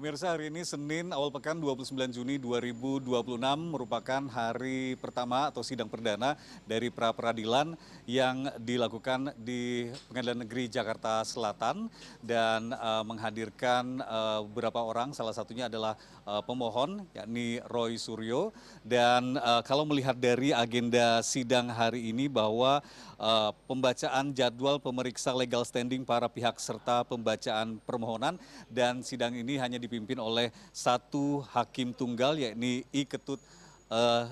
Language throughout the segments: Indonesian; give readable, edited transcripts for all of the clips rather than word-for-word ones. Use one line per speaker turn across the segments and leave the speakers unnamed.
Pemirsa, hari ini Senin awal pekan 29 Juni 2026 merupakan hari pertama atau sidang perdana dari pra-peradilan yang dilakukan di Pengadilan Negeri Jakarta Selatan dan menghadirkan beberapa orang, salah satunya adalah pemohon yakni Roy Suryo. Dan kalau melihat dari agenda sidang hari ini bahwa pembacaan jadwal pemeriksa legal standing para pihak serta pembacaan permohonan dan sidang ini hanya dipimpin oleh satu hakim tunggal yakni I Ketut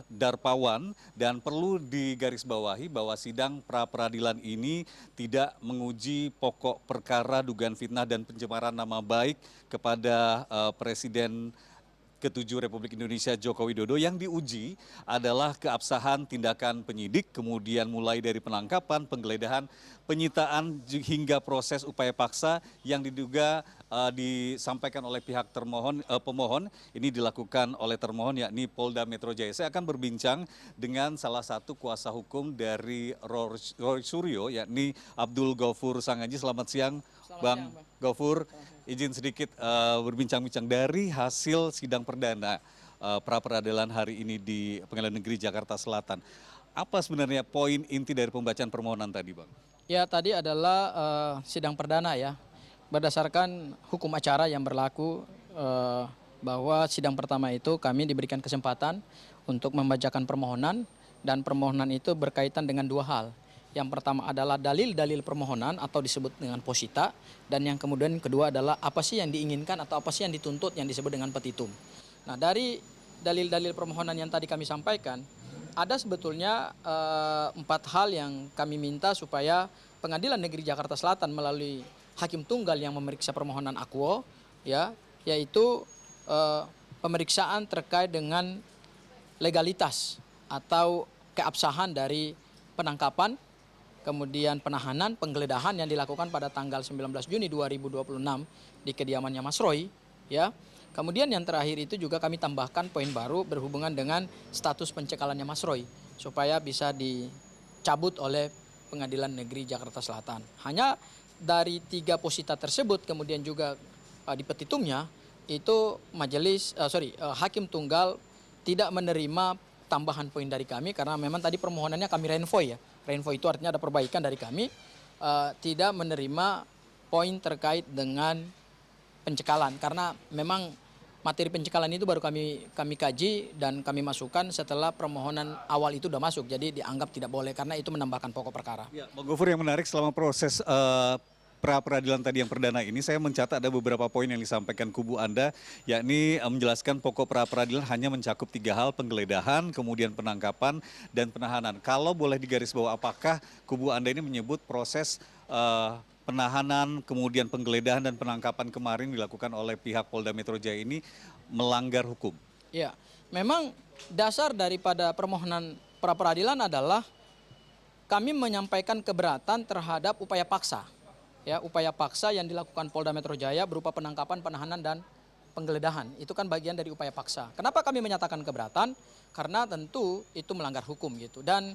Darpawan, dan perlu digarisbawahi bahwa sidang pra-peradilan ini tidak menguji pokok perkara dugaan fitnah dan pencemaran nama baik kepada Presiden ke-7 Republik Indonesia Joko Widodo. Yang diuji adalah keabsahan tindakan penyidik, kemudian mulai dari penangkapan, penggeledahan, penyitaan hingga proses upaya paksa yang diduga disampaikan oleh pihak pemohon. Ini dilakukan oleh termohon yakni Polda Metro Jaya. Saya akan berbincang dengan salah satu kuasa hukum dari Roy Suryo yakni Abdul Ghaufur Sangaji. Selamat siang, Bang Ghaufur. Izin sedikit berbincang-bincang dari hasil sidang perdana pra-peradilan hari ini di Pengadilan Negeri Jakarta Selatan. Apa sebenarnya poin inti dari pembacaan permohonan tadi, Bang?
Ya, tadi adalah sidang perdana ya. Berdasarkan hukum acara yang berlaku bahwa sidang pertama itu kami diberikan kesempatan untuk membacakan permohonan, dan permohonan itu berkaitan dengan dua hal. Yang pertama adalah dalil-dalil permohonan atau disebut dengan posita, dan yang kemudian kedua adalah apa sih yang diinginkan atau apa sih yang dituntut yang disebut dengan petitum. Nah, dari dalil-dalil permohonan yang tadi kami sampaikan, ada sebetulnya 4 hal yang kami minta supaya Pengadilan Negeri Jakarta Selatan melalui hakim tunggal yang memeriksa permohonan akuo, ya, yaitu pemeriksaan terkait dengan legalitas atau keabsahan dari penangkapan, kemudian penahanan, penggeledahan yang dilakukan pada tanggal 19 Juni 2026 di kediamannya Mas Roy, ya. Kemudian yang terakhir itu juga kami tambahkan poin baru berhubungan dengan status pencekalannya Mas Roy supaya bisa dicabut oleh Pengadilan Negeri Jakarta Selatan. Hanya dari 3 posita tersebut kemudian juga di petitumnya itu hakim tunggal tidak menerima tambahan poin dari kami karena memang tadi permohonannya kami renvoy ya. Renvoy itu artinya ada perbaikan dari kami, tidak menerima poin terkait dengan pencekalan karena memang materi pencekalan itu baru kami kaji dan kami masukkan setelah permohonan awal itu sudah masuk, jadi dianggap tidak boleh karena itu menambahkan pokok perkara.
Ya, Bang Ghaufur, yang menarik selama proses pra-peradilan tadi yang perdana ini, saya mencatat ada beberapa poin yang disampaikan kubu Anda, yakni menjelaskan pokok pra-peradilan hanya mencakup 3 hal, penggeledahan, kemudian penangkapan, dan penahanan. Kalau boleh digarisbawahi, apakah kubu Anda ini menyebut proses penahanan, kemudian penggeledahan dan penangkapan kemarin dilakukan oleh pihak Polda Metro Jaya ini melanggar hukum?
Ya, memang dasar daripada permohonan pra-peradilan adalah kami menyampaikan keberatan terhadap upaya paksa. Ya, upaya paksa yang dilakukan Polda Metro Jaya berupa penangkapan, penahanan, dan penggeledahan. Itu kan bagian dari upaya paksa. Kenapa kami menyatakan keberatan? Karena tentu itu melanggar hukum gitu. Dan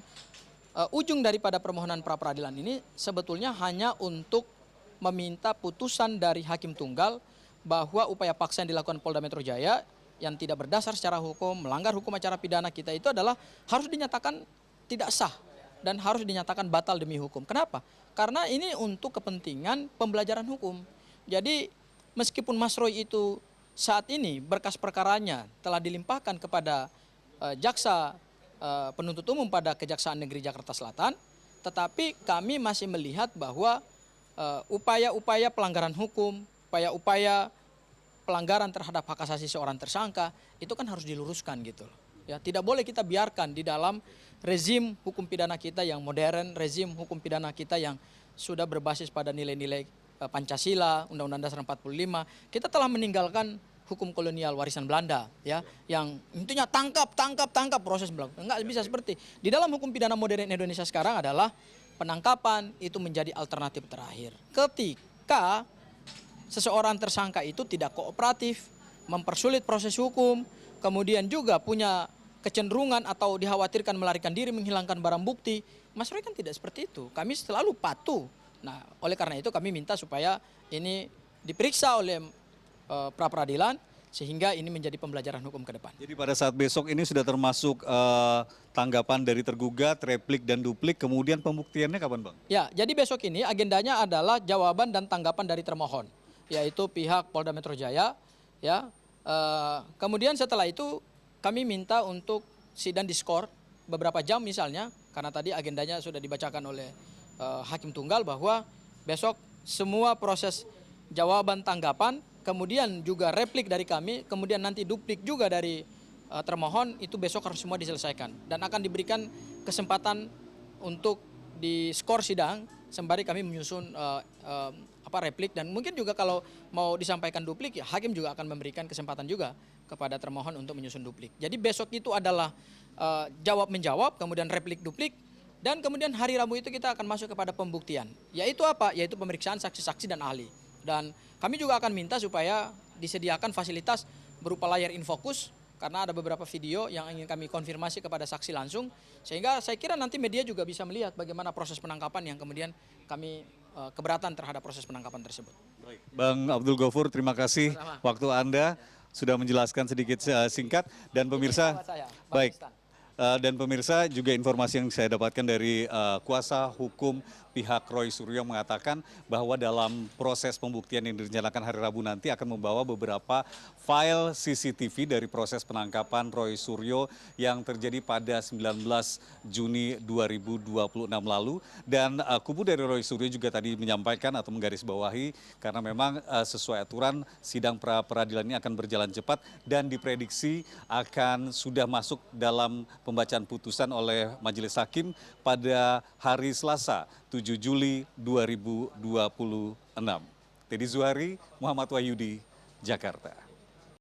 ujung daripada permohonan pra-peradilan ini sebetulnya hanya untuk meminta putusan dari hakim tunggal bahwa upaya paksa yang dilakukan Polda Metro Jaya yang tidak berdasar secara hukum, melanggar hukum acara pidana kita itu adalah harus dinyatakan tidak sah dan harus dinyatakan batal demi hukum. Kenapa? Karena ini untuk kepentingan pembelajaran hukum. Jadi meskipun Mas Roy itu saat ini berkas perkaranya telah dilimpahkan kepada jaksa penuntut umum pada Kejaksaan Negeri Jakarta Selatan, tetapi kami masih melihat bahwa upaya-upaya pelanggaran hukum, upaya-upaya pelanggaran terhadap hak asasi seorang tersangka itu kan harus diluruskan gitu loh. Ya, tidak boleh kita biarkan di dalam rezim hukum pidana kita yang modern, rezim hukum pidana kita yang sudah berbasis pada nilai-nilai Pancasila, Undang-Undang Dasar 45, kita telah meninggalkan hukum kolonial warisan Belanda, ya, yang intinya tangkap proses berlaku. Enggak bisa seperti di dalam hukum pidana modern Indonesia sekarang adalah penangkapan itu menjadi alternatif terakhir. Ketika seseorang tersangka itu tidak kooperatif, mempersulit proses hukum, kemudian juga punya kecenderungan atau dikhawatirkan melarikan diri, menghilangkan barang bukti, Mas Roy kan tidak seperti itu. Kami selalu patuh. Nah, oleh karena itu kami minta supaya ini diperiksa oleh pra peradilan sehingga ini menjadi pembelajaran hukum ke depan.
Jadi pada saat besok ini sudah termasuk tanggapan dari tergugat, replik dan duplik, kemudian pembuktiannya kapan Bang?
Ya, jadi besok ini agendanya adalah jawaban dan tanggapan dari termohon, yaitu pihak Polda Metro Jaya. Ya, kemudian setelah itu kami minta untuk sidang diskor beberapa jam misalnya, karena tadi agendanya sudah dibacakan oleh hakim tunggal bahwa besok semua proses jawaban tanggapan, kemudian juga replik dari kami, kemudian nanti duplik juga dari termohon itu besok harus semua diselesaikan dan akan diberikan kesempatan untuk di skor sidang sembari kami menyusun replik dan mungkin juga kalau mau disampaikan duplik ya hakim juga akan memberikan kesempatan juga kepada termohon untuk menyusun duplik. Jadi besok itu adalah jawab menjawab, kemudian replik duplik dan kemudian hari Rabu itu kita akan masuk kepada pembuktian. Yaitu apa? Yaitu pemeriksaan saksi-saksi dan ahli. Dan kami juga akan minta supaya disediakan fasilitas berupa layar infocus karena ada beberapa video yang ingin kami konfirmasi kepada saksi langsung sehingga saya kira nanti media juga bisa melihat bagaimana proses penangkapan yang kemudian kami keberatan terhadap proses penangkapan tersebut.
Baik. Bang Abdul Ghafur, terima kasih waktu Anda sudah menjelaskan sedikit singkat dan pemirsa. Baik. Dan pemirsa juga informasi yang saya dapatkan dari kuasa hukum pihak Roy Suryo mengatakan bahwa dalam proses pembuktian yang direncanakan hari Rabu nanti akan membawa beberapa file CCTV dari proses penangkapan Roy Suryo yang terjadi pada 19 Juni 2026 lalu. Dan kubu dari Roy Suryo juga tadi menyampaikan atau menggarisbawahi karena memang sesuai aturan sidang pra peradilan ini akan berjalan cepat dan diprediksi akan sudah masuk dalam pembacaan putusan oleh Majelis Hakim pada hari Selasa 7 Juli 2026. Teddy Zuhari, Muhammad Wahyudi, Jakarta.